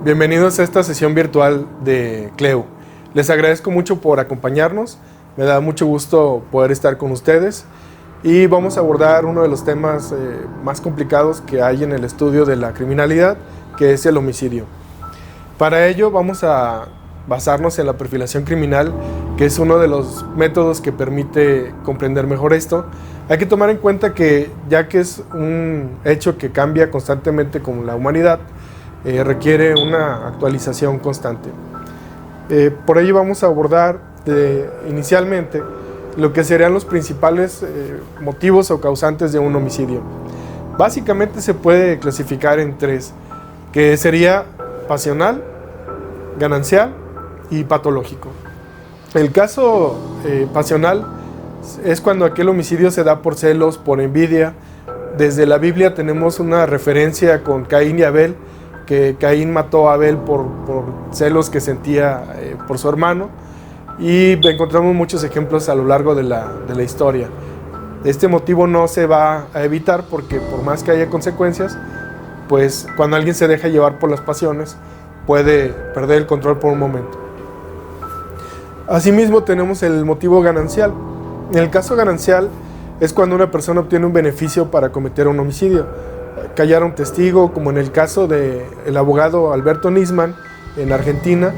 Bienvenidos a esta sesión virtual de CLEU. Les agradezco mucho por acompañarnos, me da mucho gusto poder estar con ustedes y vamos a abordar uno de los temas más complicados que hay en el estudio de la criminalidad, que es el homicidio. Para ello vamos a basarnos en la perfilación criminal, que es uno de los métodos que permite comprender mejor esto. Hay que tomar en cuenta que, ya que es un hecho que cambia constantemente con la humanidad, requiere una actualización constante. Por ello vamos a abordar inicialmente lo que serían los principales motivos o causantes de un homicidio. Básicamente se puede clasificar en tres, que sería pasional, ganancial y patológico. El caso pasional es cuando aquel homicidio se da por celos, por envidia. Desde la Biblia tenemos una referencia con Caín y Abel, que Caín mató a Abel por celos que sentía por su hermano, y encontramos muchos ejemplos a lo largo de la historia. Este motivo no se va a evitar porque, por más que haya consecuencias, pues cuando alguien se deja llevar por las pasiones puede perder el control por un momento. Asimismo tenemos el motivo ganancial. En el caso ganancial es cuando una persona obtiene un beneficio para cometer un homicidio. Callar a un testigo, como en el caso del abogado Alberto Nisman en Argentina,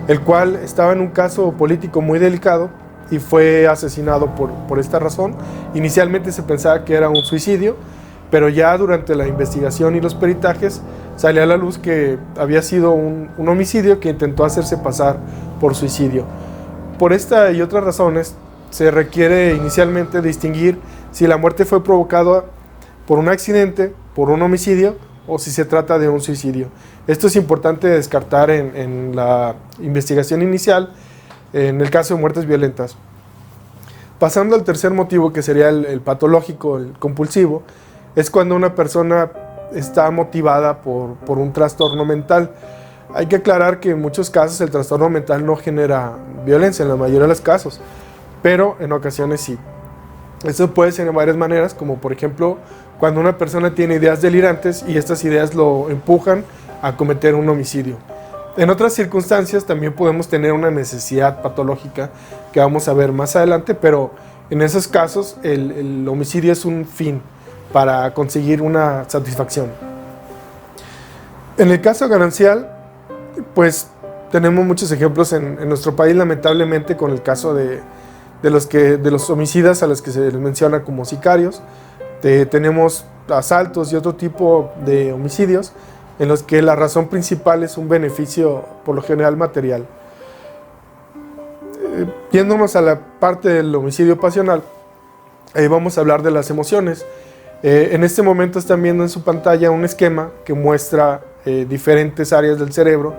el cual estaba en un caso político muy delicado y fue asesinado por esta razón. Inicialmente se pensaba que era un suicidio, pero ya durante la investigación y los peritajes salió a la luz que había sido un homicidio que intentó hacerse pasar por suicidio. Por esta y otras razones se requiere inicialmente distinguir si la muerte fue provocada por un accidente, por un homicidio, o si se trata de un suicidio. Esto es importante descartar en la investigación inicial en el caso de muertes violentas. Pasando al tercer motivo, que sería el patológico, el compulsivo, es cuando una persona está motivada por un trastorno mental. Hay que aclarar que en muchos casos el trastorno mental no genera violencia, en la mayoría de los casos, pero en ocasiones sí. Esto puede ser de varias maneras, como por ejemplo cuando una persona tiene ideas delirantes y estas ideas lo empujan a cometer un homicidio. En otras circunstancias también podemos tener una necesidad patológica que vamos a ver más adelante, pero en esos casos el homicidio es un fin para conseguir una satisfacción. En el caso ganancial, pues tenemos muchos ejemplos en nuestro país, lamentablemente, con el caso de los homicidas a los que se les menciona como sicarios. Tenemos asaltos y otro tipo de homicidios en los que la razón principal es un beneficio, por lo general material. Yéndonos a la parte del homicidio pasional, vamos a hablar de las emociones. En este momento están viendo en su pantalla un esquema que muestra diferentes áreas del cerebro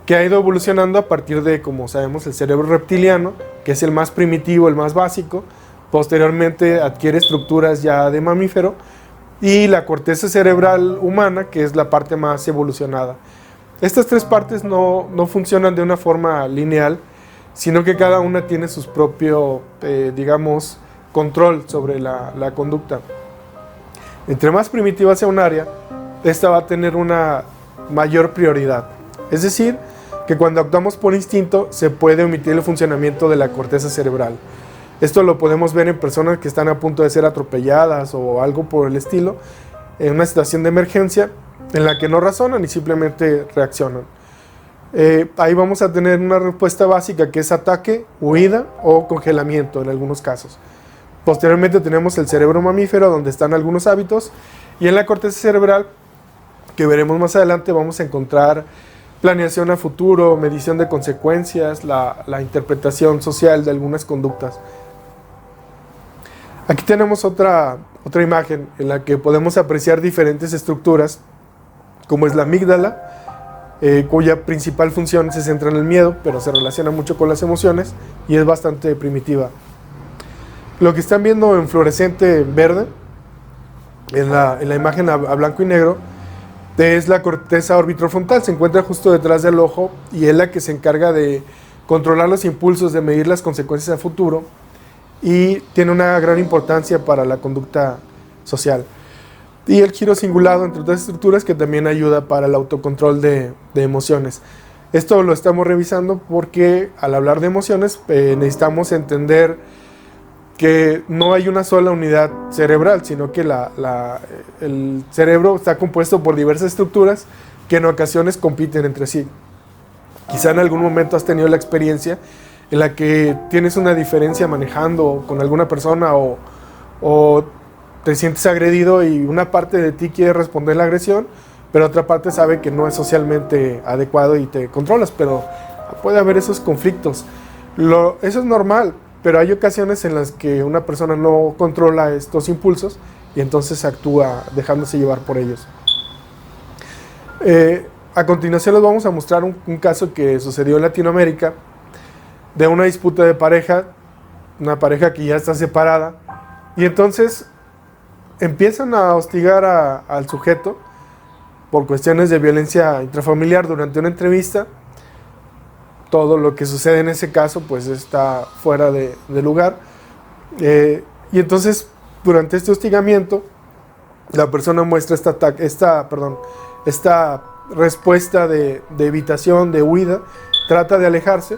que ha ido evolucionando a partir de, como sabemos, el cerebro reptiliano, que es el más primitivo, el más básico. Posteriormente adquiere estructuras ya de mamífero, y la corteza cerebral humana, que es la parte más evolucionada. Estas tres partes no funcionan de una forma lineal, sino que cada una tiene su propio, control sobre la conducta. Entre más primitiva sea un área, esta va a tener una mayor prioridad. Es decir, que cuando actuamos por instinto, se puede omitir el funcionamiento de la corteza cerebral. Esto lo podemos ver en personas que están a punto de ser atropelladas o algo por el estilo, en una situación de emergencia en la que no razonan y simplemente reaccionan. Ahí vamos a tener una respuesta básica, que es ataque, huida o congelamiento en algunos casos. Posteriormente tenemos el cerebro mamífero, donde están algunos hábitos, y en la corteza cerebral, que veremos más adelante, vamos a encontrar planeación a futuro, medición de consecuencias, la interpretación social de algunas conductas. Aquí tenemos otra imagen en la que podemos apreciar diferentes estructuras, como es la amígdala, cuya principal función se centra en el miedo, pero se relaciona mucho con las emociones y es bastante primitiva. Lo que están viendo en fluorescente verde, en la imagen a blanco y negro, es la corteza orbitofrontal. Se encuentra justo detrás del ojo y es la que se encarga de controlar los impulsos, de medir las consecuencias a futuro, y tiene una gran importancia para la conducta social. y el giro cingulado, entre otras estructuras, que también ayuda para el autocontrol de emociones. Esto lo estamos revisando porque al hablar de emociones necesitamos entender que no hay una sola unidad cerebral, sino que el cerebro está compuesto por diversas estructuras que en ocasiones compiten entre sí. Quizá en algún momento has tenido la experiencia en la que tienes una diferencia manejando con alguna persona o te sientes agredido y una parte de ti quiere responder la agresión, pero otra parte sabe que no es socialmente adecuado y te controlas, pero puede haber esos conflictos. Eso es normal, pero hay ocasiones en las que una persona no controla estos impulsos y entonces actúa dejándose llevar por ellos. A continuación les vamos a mostrar un caso que sucedió en Latinoamérica de una disputa de pareja, una pareja que ya está separada, y entonces empiezan a hostigar al sujeto por cuestiones de violencia intrafamiliar durante una entrevista. Todo lo que sucede en ese caso pues está fuera de lugar, y entonces durante este hostigamiento la persona muestra esta respuesta de evitación, de huida, trata de alejarse,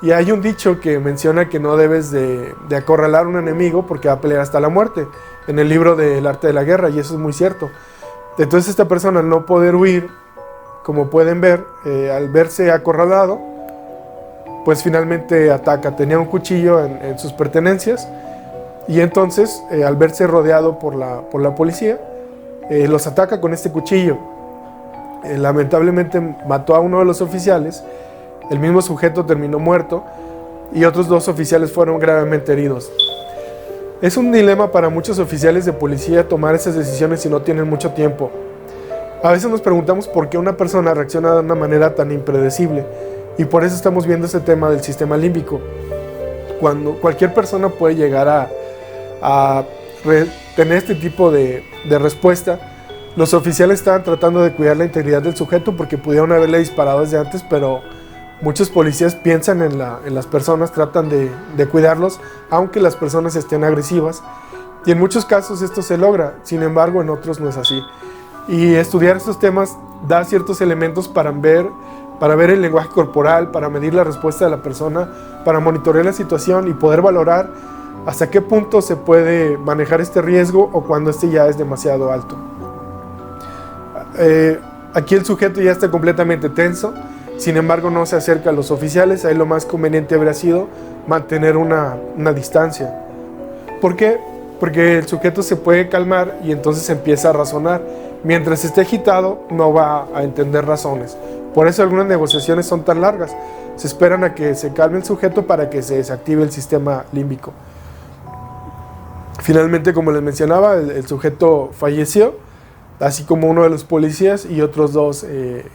y hay un dicho que menciona que no debes de acorralar a un enemigo porque va a pelear hasta la muerte, en el libro del arte de la guerra, y eso es muy cierto. Entonces esta persona, al no poder huir, como pueden ver, al verse acorralado, pues finalmente ataca. Tenía un cuchillo en sus pertenencias, y entonces al verse rodeado por la policía, los ataca con este cuchillo. Lamentablemente mató a uno de los oficiales, el mismo sujeto terminó muerto y otros 2 oficiales fueron gravemente heridos. Es un dilema para muchos oficiales de policía tomar esas decisiones si no tienen mucho tiempo. A veces nos preguntamos por qué una persona reacciona de una manera tan impredecible, y por eso estamos viendo este tema del sistema límbico. Cuando cualquier persona puede llegar a tener este tipo de respuesta, los oficiales estaban tratando de cuidar la integridad del sujeto porque pudieron haberle disparado desde antes, pero muchos policías piensan en las personas, tratan de cuidarlos, aunque las personas estén agresivas, y en muchos casos esto se logra. Sin embargo, en otros no es así. Y estudiar estos temas da ciertos elementos para ver el lenguaje corporal, para medir la respuesta de la persona, para monitorear la situación y poder valorar hasta qué punto se puede manejar este riesgo o cuando este ya es demasiado alto. Aquí el sujeto ya está completamente tenso, sin embargo no se acerca a los oficiales. Ahí lo más conveniente habría sido mantener una distancia. ¿Por qué? Porque el sujeto se puede calmar y entonces empieza a razonar. Mientras esté agitado no va a entender razones. Por eso algunas negociaciones son tan largas. Se esperan a que se calme el sujeto para que se desactive el sistema límbico. Finalmente, como les mencionaba, el sujeto falleció, así como uno de los policías y otros 2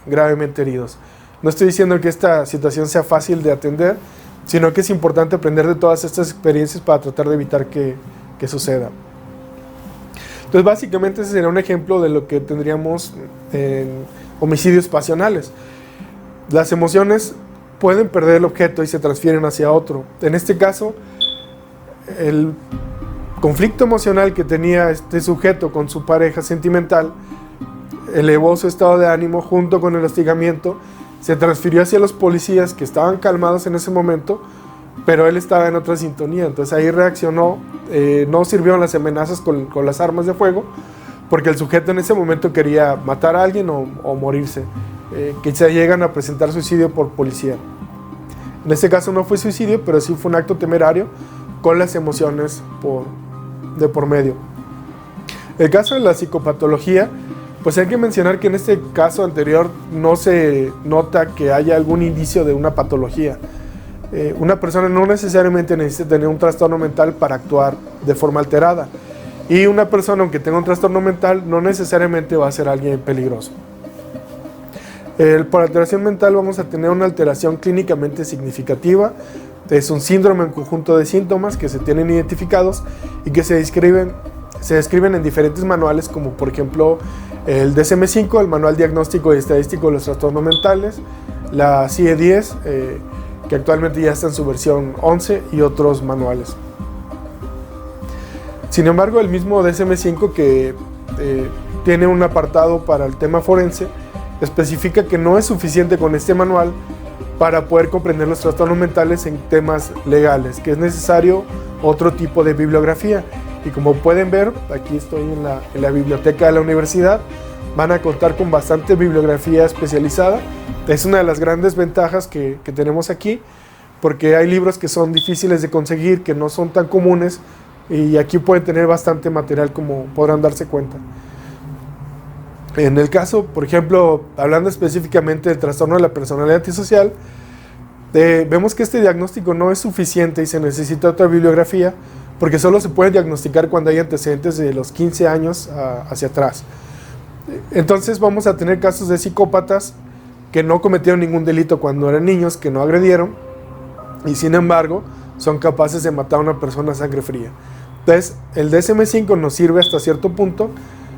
gravemente heridos. No estoy diciendo que esta situación sea fácil de atender, sino que es importante aprender de todas estas experiencias para tratar de evitar que suceda. Entonces, básicamente ese sería un ejemplo de lo que tendríamos en homicidios pasionales. Las emociones pueden perder el objeto y se transfieren hacia otro. En este caso, el conflicto emocional que tenía este sujeto con su pareja sentimental elevó su estado de ánimo junto con el hostigamiento, se transfirió hacia los policías que estaban calmados en ese momento, pero él estaba en otra sintonía. Entonces ahí reaccionó, no sirvieron las amenazas con las armas de fuego, porque el sujeto en ese momento quería matar a alguien o morirse, que se llegan a presentar suicidio por policía. En este caso no fue suicidio, pero sí fue un acto temerario con las emociones de por medio. El caso de la psicopatología, pues hay que mencionar que en este caso anterior no se nota que haya algún indicio de una patología. Una persona no necesariamente necesita tener un trastorno mental para actuar de forma alterada, y una persona, aunque tenga un trastorno mental, no necesariamente va a ser alguien peligroso. Por alteración mental vamos a tener una alteración clínicamente significativa. Es un síndrome en conjunto de síntomas que se tienen identificados y que se describen en diferentes manuales, como por ejemplo el DSM-5, el Manual Diagnóstico y Estadístico de los Trastornos Mentales, la CIE-10, que actualmente ya está en su versión 11, y otros manuales. Sin embargo, el mismo DSM-5, que tiene un apartado para el tema forense, especifica que no es suficiente con este manual para poder comprender los trastornos mentales en temas legales, que es necesario otro tipo de bibliografía. Y como pueden ver, aquí estoy en la biblioteca de la universidad, van a contar con bastante bibliografía especializada. Es una de las grandes ventajas que tenemos aquí, porque hay libros que son difíciles de conseguir, que no son tan comunes, y aquí pueden tener bastante material, como podrán darse cuenta. En el caso, por ejemplo, hablando específicamente del trastorno de la personalidad antisocial, vemos que este diagnóstico no es suficiente y se necesita otra bibliografía, porque solo se puede diagnosticar cuando hay antecedentes de los 15 años hacia atrás. Entonces vamos a tener casos de psicópatas que no cometieron ningún delito cuando eran niños, que no agredieron, y sin embargo son capaces de matar a una persona a sangre fría. Entonces el DSM-5 nos sirve hasta cierto punto.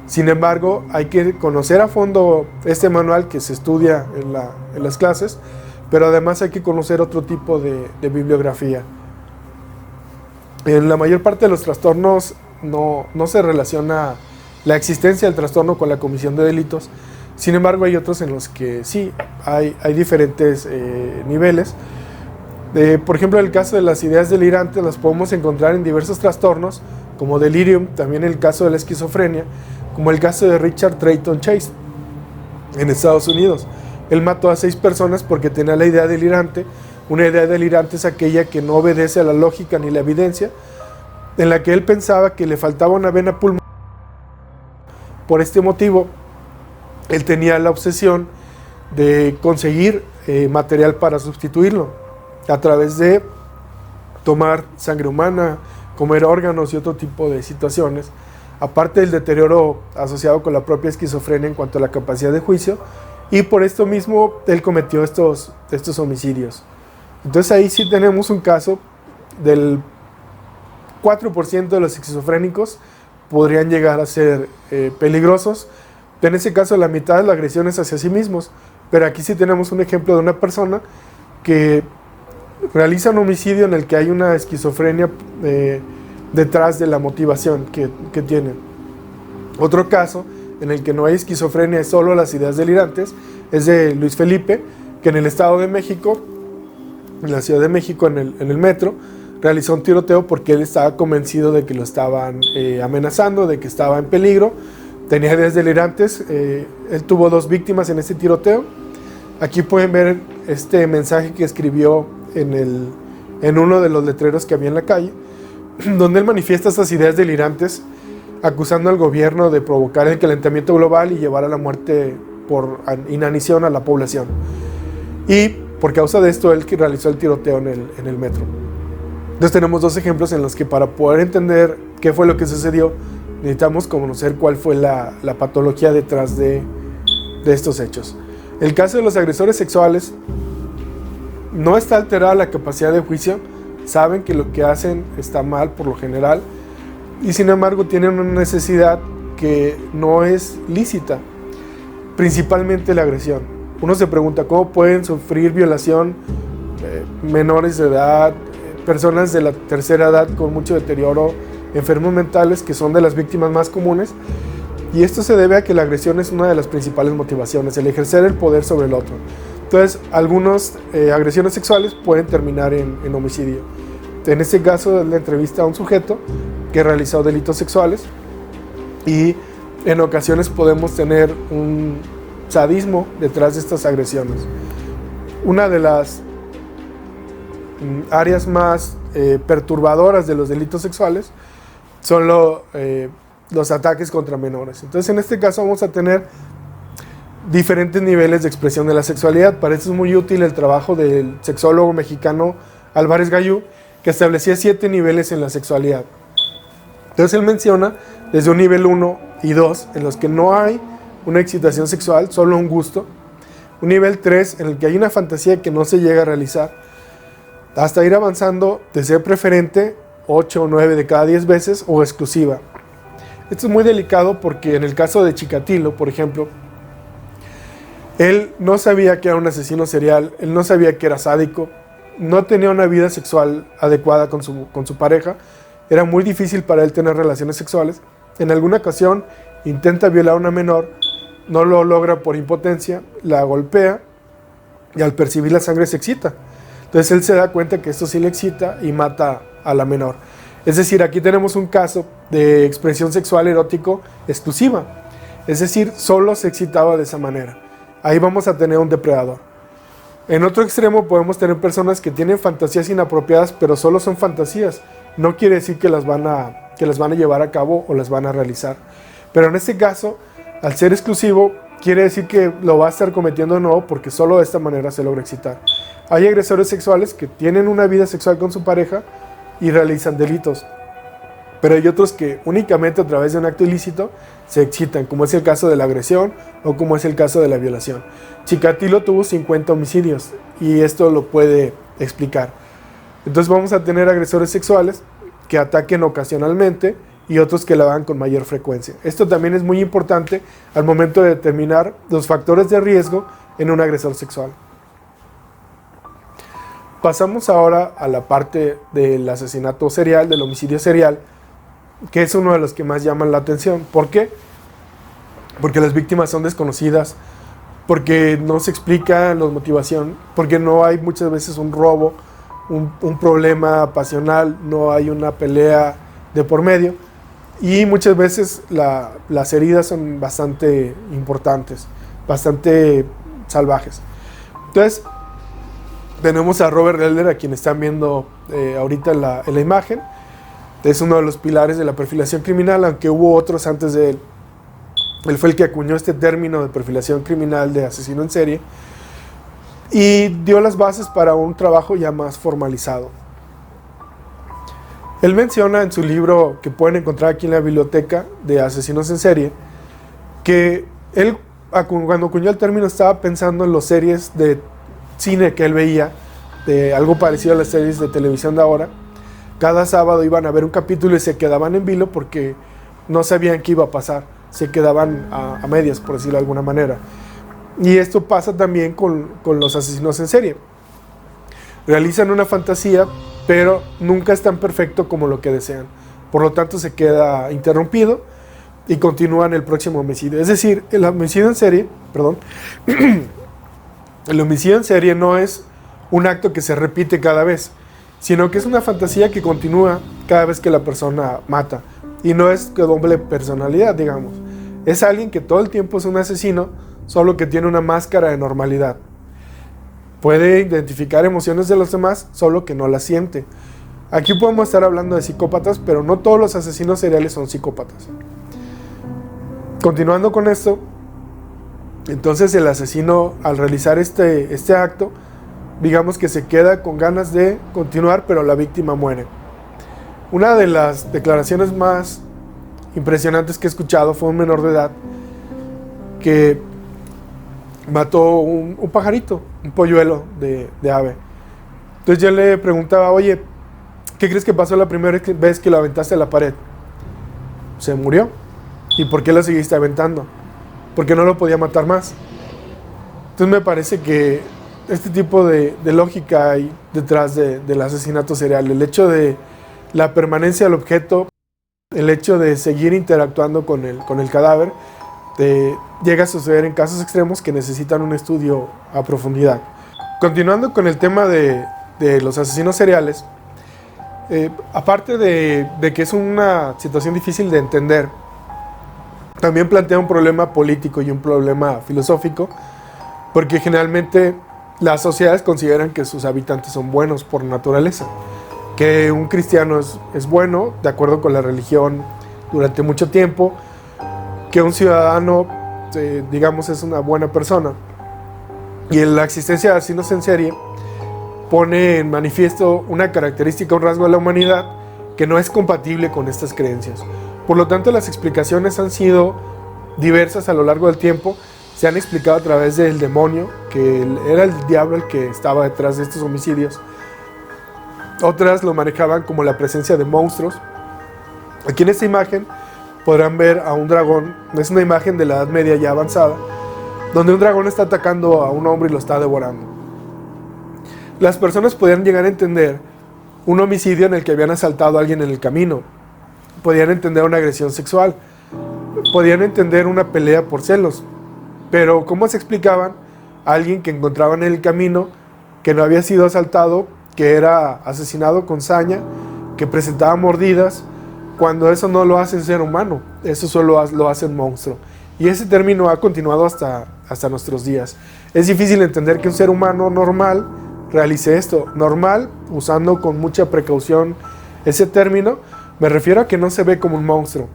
Sin embargo, hay que conocer a fondo este manual que se estudia en las clases, pero además hay que conocer otro tipo de bibliografía. En la mayor parte de los trastornos no se relaciona la existencia del trastorno con la comisión de delitos. Sin embargo, hay otros en los que sí, hay diferentes niveles. Por ejemplo, en el caso de las ideas delirantes, las podemos encontrar en diversos trastornos, como delirium, también el caso de la esquizofrenia, como el caso de Richard Drayton Chase en Estados Unidos. Él mató a 6 personas porque tenía la idea delirante. Una idea delirante es aquella que no obedece a la lógica ni la evidencia, en la que él pensaba que le faltaba una vena pulmonar. Por este motivo, él tenía la obsesión de conseguir material para sustituirlo, a través de tomar sangre humana, comer órganos y otro tipo de situaciones, aparte del deterioro asociado con la propia esquizofrenia en cuanto a la capacidad de juicio, y por esto mismo él cometió estos homicidios. Entonces ahí sí tenemos un caso del 4% de los esquizofrénicos podrían llegar a ser peligrosos. En ese caso la mitad de la agresión es hacia sí mismos, pero aquí sí tenemos un ejemplo de una persona que realiza un homicidio en el que hay una esquizofrenia detrás de la motivación que tiene. Otro caso en el que no hay esquizofrenia, es solo las ideas delirantes, es de Luis Felipe, que en el Estado de México, en la Ciudad de México, en el metro, realizó un tiroteo porque él estaba convencido de que lo estaban amenazando, de que estaba en peligro, tenía ideas delirantes. Él tuvo 2 víctimas en este tiroteo. Aquí pueden ver este mensaje que escribió en uno de los letreros que había en la calle, donde él manifiesta estas ideas delirantes, acusando al gobierno de provocar el calentamiento global y llevar a la muerte por inanición a la población. Y por causa de esto, él que realizó el tiroteo en el metro. Entonces tenemos 2 ejemplos en los que, para poder entender qué fue lo que sucedió, necesitamos conocer cuál fue la patología detrás de estos hechos. El caso de los agresores sexuales, no está alterada la capacidad de juicio, saben que lo que hacen está mal por lo general, y sin embargo tienen una necesidad que no es lícita, principalmente la agresión. Uno se pregunta cómo pueden sufrir violación menores de edad, personas de la tercera edad con mucho deterioro, enfermos mentales, que son de las víctimas más comunes, y esto se debe a que la agresión es una de las principales motivaciones, el ejercer el poder sobre el otro. Entonces, algunas agresiones sexuales pueden terminar en homicidio. En este caso, la entrevista a un sujeto que realizó delitos sexuales, y en ocasiones podemos tener un sadismo detrás de estas agresiones. Una de las áreas más perturbadoras de los delitos sexuales son los ataques contra menores. Entonces, en este caso vamos a tener diferentes niveles de expresión de la sexualidad. Para eso es muy útil el trabajo del sexólogo mexicano Álvarez Gallú, que establecía 7 niveles en la sexualidad. Entonces él menciona desde un nivel 1 y 2, en los que no hay una excitación sexual, solo un gusto. Un nivel 3, en el que hay una fantasía que no se llega a realizar, hasta ir avanzando de ser preferente 8 o 9 de cada 10 veces, o exclusiva. Esto es muy delicado porque en el caso de Chikatilo, por ejemplo, él no sabía que era un asesino serial, él no sabía que era sádico, no tenía una vida sexual adecuada con su pareja, era muy difícil para él tener relaciones sexuales. En alguna ocasión intenta violar a una menor, no lo logra por impotencia, la golpea y al percibir la sangre se excita. Entonces él se da cuenta que esto sí le excita y mata a la menor. Es decir, aquí tenemos un caso de expresión sexual erótico exclusiva. Es decir, solo se excitaba de esa manera. Ahí vamos a tener un depredador. En otro extremo podemos tener personas que tienen fantasías inapropiadas, pero solo son fantasías. No quiere decir que las van a llevar a cabo o las van a realizar. Pero en este caso, al ser exclusivo, quiere decir que lo va a estar cometiendo de nuevo porque solo de esta manera se logra excitar. Hay agresores sexuales que tienen una vida sexual con su pareja y realizan delitos. Pero hay otros que únicamente a través de un acto ilícito se excitan, como es el caso de la agresión o como es el caso de la violación. Chikatilo tuvo 50 homicidios y esto lo puede explicar. Entonces vamos a tener agresores sexuales que ataquen ocasionalmente y otros que lo hagan con mayor frecuencia. Esto también es muy importante al momento de determinar los factores de riesgo en un agresor sexual. Pasamos ahora a la parte del asesinato serial, del homicidio serial, que es uno de los que más llaman la atención. ¿Por qué? Porque las víctimas son desconocidas, porque no se explica la motivación, porque no hay muchas veces un robo, un problema pasional, no hay una pelea de por medio, y muchas veces las heridas son bastante importantes, bastante salvajes. Entonces, tenemos a Robert Relder, a quien están viendo ahorita en la imagen. Es uno de los pilares de la perfilación criminal, aunque hubo otros antes de él. Él fue el que acuñó este término de perfilación criminal de asesino en serie y dio las bases para un trabajo ya más formalizado. Él menciona en su libro, que pueden encontrar aquí en la biblioteca de asesinos en serie, que él, cuando acuñó el término, estaba pensando en las series de cine que él veía, de algo parecido a las series de televisión de ahora. Cada sábado iban a ver un capítulo y se quedaban en vilo porque no sabían qué iba a pasar. Se quedaban a medias, por decirlo de alguna manera. Y esto pasa también con los asesinos en serie. Realizan una fantasía, pero nunca es tan perfecto como lo que desean. Por lo tanto, se queda interrumpido y continúan el próximo homicidio. Es decir, el homicidio en serie, el homicidio en serie no es un acto que se repite cada vez, sino que es una fantasía que continúa cada vez que la persona mata. Y no es que doble personalidad, digamos. Es alguien que todo el tiempo es un asesino, solo que tiene una máscara de normalidad. Puede identificar emociones de los demás, solo que no las siente. Aquí podemos estar hablando de psicópatas, pero no todos los asesinos seriales son psicópatas. Continuando con esto, entonces el asesino, al realizar este acto, digamos que se queda con ganas de continuar, pero la víctima muere. Una de las declaraciones más impresionantes que he escuchado fue un menor de edad que mató un pajarito, un polluelo de ave. Entonces yo le preguntaba, oye, ¿qué crees que pasó la primera vez que lo aventaste a la pared? Se murió. ¿Y por qué lo seguiste aventando? Porque no lo podía matar más. Entonces me parece que este tipo de lógica hay detrás del asesinato serial. El hecho de la permanencia del objeto, el hecho de seguir interactuando con el cadáver, llega a suceder en casos extremos que necesitan un estudio a profundidad. Continuando con el tema de los asesinos seriales, aparte de que es una situación difícil de entender, también plantea un problema político y un problema filosófico, porque generalmente las sociedades consideran que sus habitantes son buenos por naturaleza, que un cristiano es bueno, de acuerdo con la religión, durante mucho tiempo, que un ciudadano, digamos, es una buena persona. Y en la existencia de asesinos en serie pone en manifiesto una característica, un rasgo de la humanidad que no es compatible con estas creencias. Por lo tanto, las explicaciones han sido diversas a lo largo del tiempo. Se han explicado a través del demonio, que era el diablo el que estaba detrás de estos homicidios. Otras lo manejaban como la presencia de monstruos. Aquí en esta imagen podrán ver a un dragón. Es una imagen de la Edad Media ya avanzada, donde un dragón está atacando a un hombre y lo está devorando. Las personas podían llegar a entender un homicidio en el que habían asaltado a alguien en el camino. Podían entender una agresión sexual. podían entender una pelea por celos, pero ¿cómo se explicaban a alguien que encontraban en el camino, que no había sido asaltado, que era asesinado con saña, que presentaba mordidas, cuando eso no lo hace un ser humano, eso solo lo hace un monstruo? Y ese término ha continuado hasta nuestros días. Es difícil entender que un ser humano normal realice esto. Normal, usando con mucha precaución ese término, me refiero a que no se ve como un monstruo,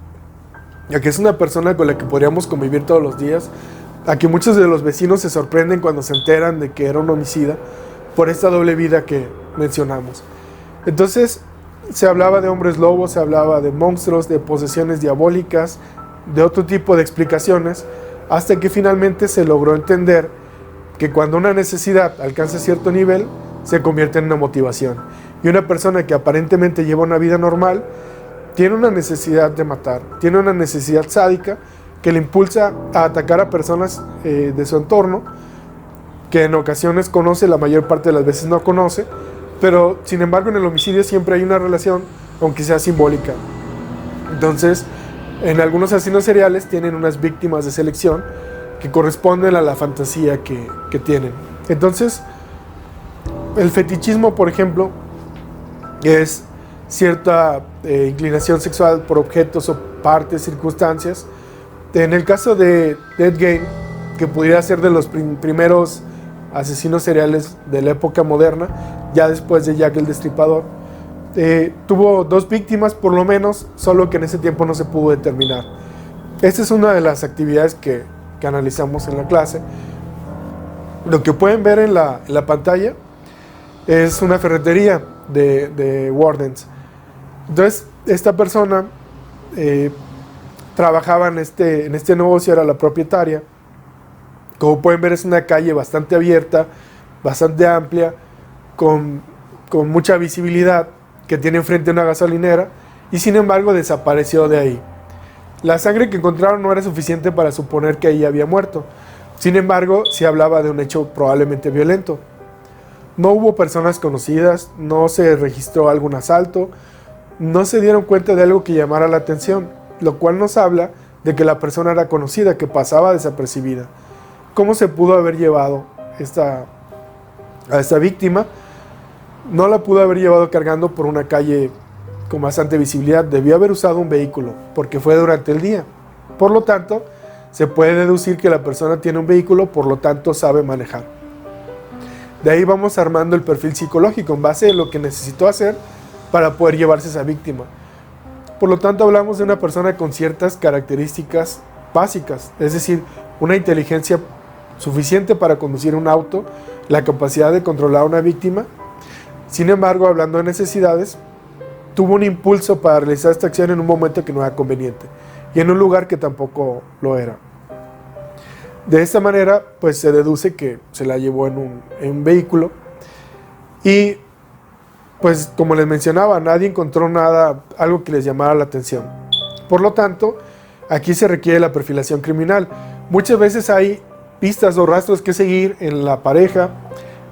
a que es una persona con la que podríamos convivir todos los días, a que muchos de los vecinos se sorprenden cuando se enteran de que era un homicida por esta doble vida que mencionamos. Entonces, se hablaba de hombres lobos, se hablaba de monstruos, de posesiones diabólicas, de otro tipo de explicaciones, hasta que finalmente se logró entender que cuando una necesidad alcanza cierto nivel, se convierte en una motivación. Y una persona que aparentemente lleva una vida normal, tiene una necesidad de matar, tiene una necesidad sádica que le impulsa a atacar a personas de su entorno, que en ocasiones conoce, la mayor parte de las veces no conoce, pero sin embargo en el homicidio siempre hay una relación, aunque sea simbólica. Entonces, en algunos asesinos seriales tienen unas víctimas de selección que corresponden a la fantasía que tienen. Entonces, el fetichismo, por ejemplo, es cierta inclinación sexual por objetos o partes, circunstancias. En el caso de Ed Gein, que pudiera ser de los primeros asesinos seriales de la época moderna, ya después de Jack el Destripador, tuvo 2 víctimas por lo menos, solo que en ese tiempo no se pudo determinar. Esta es una de las actividades que analizamos en la clase. Lo que pueden ver en la pantalla es una ferretería de Wardens. Entonces, esta persona trabajaba en este negocio, era la propietaria. Como pueden ver, es una calle bastante abierta, bastante amplia, con mucha visibilidad, que tiene enfrente una gasolinera, y sin embargo desapareció de ahí. La sangre que encontraron no era suficiente para suponer que ahí había muerto. Sin embargo, se hablaba de un hecho probablemente violento. No hubo personas conocidas, no se registró algún asalto, no se dieron cuenta de algo que llamara la atención, lo cual nos habla de que la persona era conocida, que pasaba desapercibida. ¿Cómo se pudo haber llevado a esta víctima? No la pudo haber llevado cargando por una calle con bastante visibilidad. Debió haber usado un vehículo, porque fue durante el día. Por lo tanto, se puede deducir que la persona tiene un vehículo, por lo tanto sabe manejar. De ahí vamos armando el perfil psicológico en base a lo que necesitó hacer para poder llevarse a esa víctima. Por lo tanto, hablamos de una persona con ciertas características básicas, es decir, una inteligencia suficiente para conducir un auto, la capacidad de controlar a una víctima. Sin embargo, hablando de necesidades, tuvo un impulso para realizar esta acción en un momento que no era conveniente y en un lugar que tampoco lo era. De esta manera, pues se deduce que se la llevó en un vehículo y, pues como les mencionaba, nadie encontró algo que les llamara la atención. Por lo tanto, aquí se requiere la perfilación criminal. Muchas veces hay pistas o rastros que seguir en la pareja,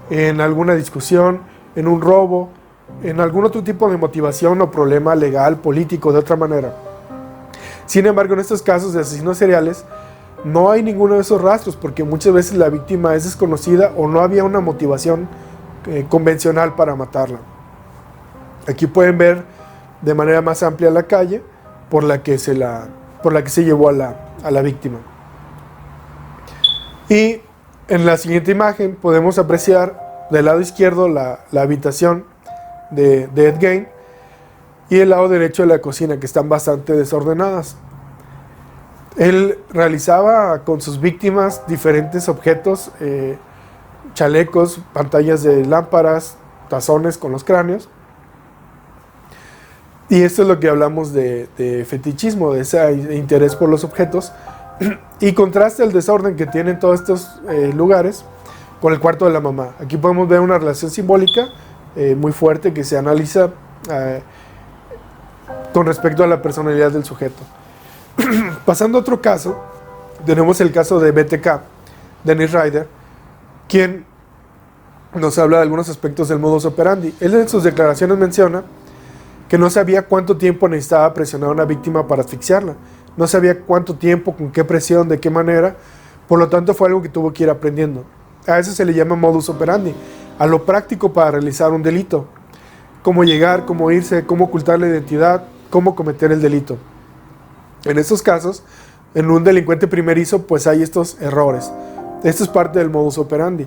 en alguna discusión, en un robo, en algún otro tipo de motivación o problema legal, político, de otra manera. Sin embargo, en estos casos de asesinos seriales, no hay ninguno de esos rastros, porque muchas veces la víctima es desconocida o no había una motivación convencional para matarla. Aquí pueden ver de manera más amplia la calle por la que se llevó a la víctima. Y en la siguiente imagen podemos apreciar del lado izquierdo la habitación de Ed Gein y el lado derecho de la cocina, que están bastante desordenadas. Él realizaba con sus víctimas diferentes objetos, chalecos, pantallas de lámparas, tazones con los cráneos. Y esto es lo que hablamos de fetichismo, de ese interés por los objetos. Y contrasta el desorden que tienen todos estos lugares con el cuarto de la mamá. Aquí podemos ver una relación simbólica muy fuerte que se analiza con respecto a la personalidad del sujeto. Pasando a otro caso, tenemos el caso de BTK, Dennis Rader, quien nos habla de algunos aspectos del modus operandi. Él en sus declaraciones menciona que no sabía cuánto tiempo necesitaba presionar a una víctima para asfixiarla. no sabía cuánto tiempo, con qué presión, de qué manera, por lo tanto fue algo que tuvo que ir aprendiendo. A eso se le llama modus operandi, a lo práctico para realizar un delito. Cómo llegar, cómo irse, cómo ocultar la identidad, cómo cometer el delito. En estos casos, en un delincuente primerizo, pues hay estos errores. Esto es parte del modus operandi.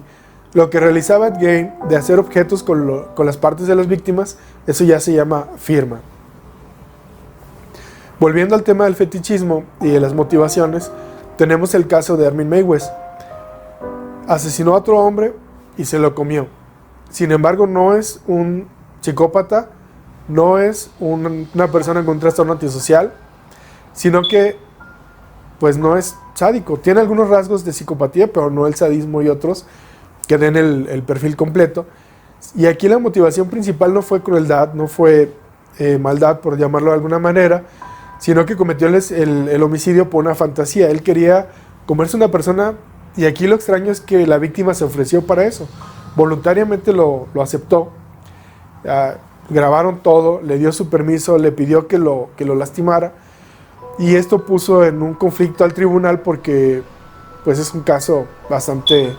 Lo que realizaba Ed Gein de hacer objetos con las partes de las víctimas, eso ya se llama firma. Volviendo al tema del fetichismo y de las motivaciones, tenemos el caso de Armin Meiwes. Asesinó a otro hombre y se lo comió. Sin embargo, no es un psicópata, no es una persona con un trastorno antisocial, sino que pues no es sádico. Tiene algunos rasgos de psicopatía, pero no el sadismo y otros que den el perfil completo. Y aquí la motivación principal no fue crueldad, no fue maldad, por llamarlo de alguna manera, sino que cometió el homicidio por una fantasía. Él quería comerse una persona, y aquí lo extraño es que la víctima se ofreció para eso. Voluntariamente lo aceptó. Grabaron todo, le dio su permiso, le pidió que lo lastimara, y esto puso en un conflicto al tribunal porque pues es un caso bastante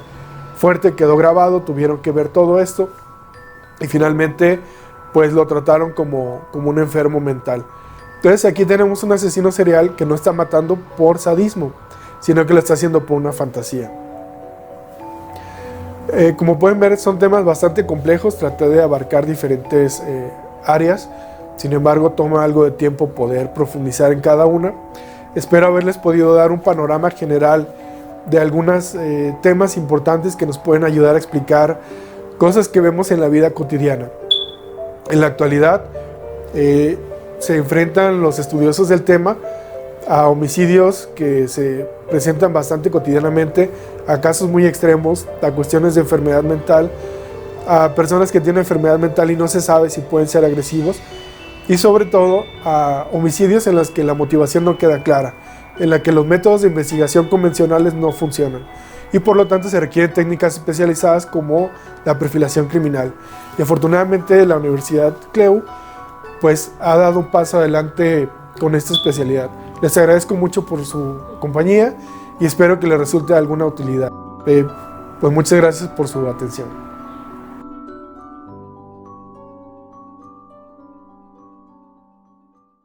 fuerte, quedó grabado, tuvieron que ver todo esto y finalmente pues lo trataron como un enfermo mental. Entonces aquí tenemos un asesino serial que no está matando por sadismo, sino que lo está haciendo por una fantasía. Como pueden ver, son temas bastante complejos, traté de abarcar diferentes áreas, sin embargo toma algo de tiempo poder profundizar en cada una. Espero haberles podido dar un panorama general de algunos temas importantes que nos pueden ayudar a explicar cosas que vemos en la vida cotidiana. En la actualidad se enfrentan los estudiosos del tema a homicidios que se presentan bastante cotidianamente, a casos muy extremos, a cuestiones de enfermedad mental, a personas que tienen enfermedad mental y no se sabe si pueden ser agresivos, y sobre todo a homicidios en los que la motivación no queda clara, en la que los métodos de investigación convencionales no funcionan, y por lo tanto se requieren técnicas especializadas como la perfilación criminal. Y afortunadamente la Universidad CLEU pues ha dado un paso adelante con esta especialidad. Les agradezco mucho por su compañía y espero que les resulte de alguna utilidad. Pues muchas gracias por su atención.